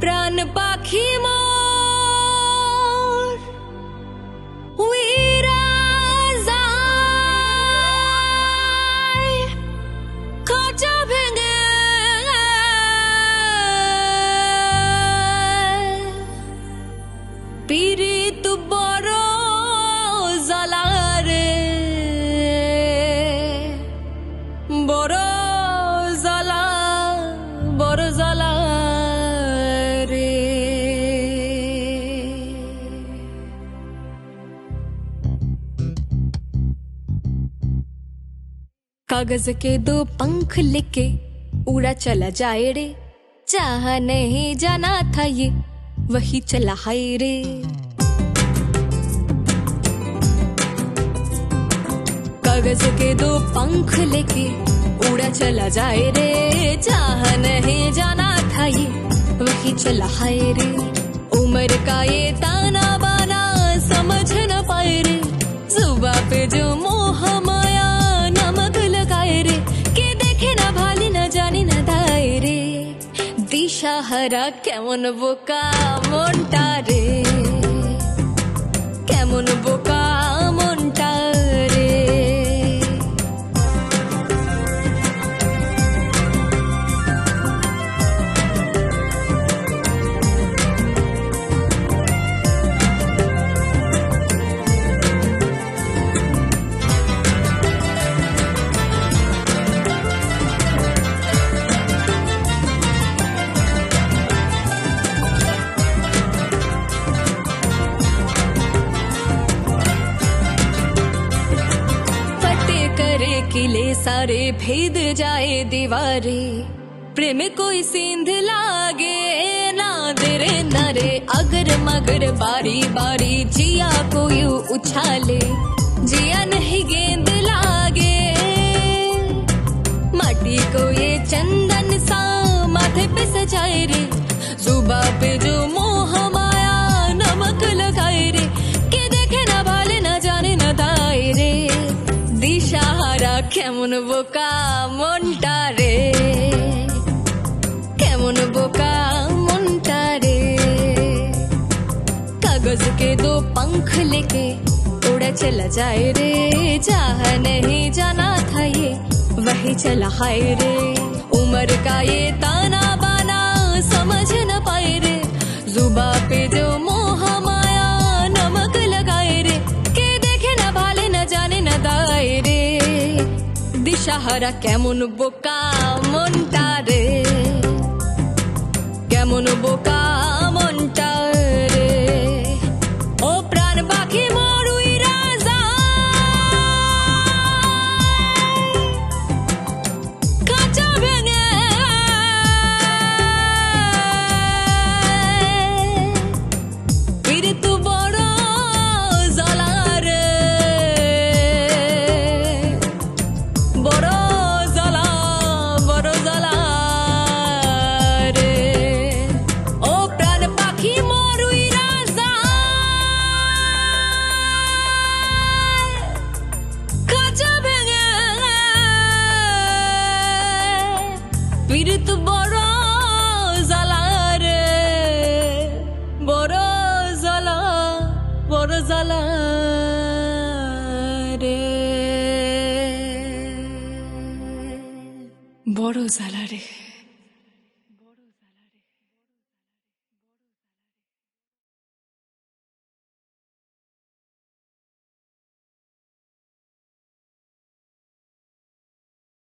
প্রাণ পাখি মোর উইরা যায় খাঁচা ভেঙে পীড়িত বড় জ্বালা রে বড় জ্বালা বড় জ্বালা রে। कागज के दो पंख लेके उड़ा चला जाए रे, चाह नहीं जाना था ये वही चला हाय रे। कागज के दो पंख लेके उड़ा चला जाए रे, चाह नहीं जाना था ये वही चला हाय रे। उम्र का ये ताना बाना समझ न पाए रे, जुबां पे जो मोह माया नमक लगाए रे, के देखे ना भाली ना जाने ना दाए रे। দিশাহারা কেমন বোকা মনটা রে, কেমন বোকা মনটা রে। किले सारे भेद जाए दीवारे, प्रेम कोई सींध लागे ना देरे नरे। अगर मगर बारी बारी जिया को यूं उछाले, जिया नहीं गेंद लागे। माटी को ये चंदन सा माथे पे सजाए रे, जुबां पे जो मोह माया नमक लगाए रे, के देखे ना भाले ना जाने ना दाए रे। দিশাহারা কেমন বোকা মনটা রে, কেমন বোকা মনটা রে। कागज के दो पंख लेके उड़ा चला जाए रे, चाह नहीं जाना था ये वही चला हाय रे। उम्र का ये ताना बाना समझ न पाए रे, जुबां पे जो मोह माया नमक लगाए रे, के देखे ना भाले ना जाने ना दाए रे। দিশাহারা কেমন বোকা মনটা রে, কেমন বোকা মনটা রে। ও প্রাণ পাখি মোর উইরা যায় খাঁচা ভেঙে পীড়িত বড় জ্বালা রে, বড় জ্বালা বড় জ্বালা রে। ও প্রাণ পাখি মোর উইরা যায় খাঁচা ভেঙে পীড়িত বড় জ্বালা রে, বড় জ্বালা বড় জ্বালা রে, বড় জ্বালা রে।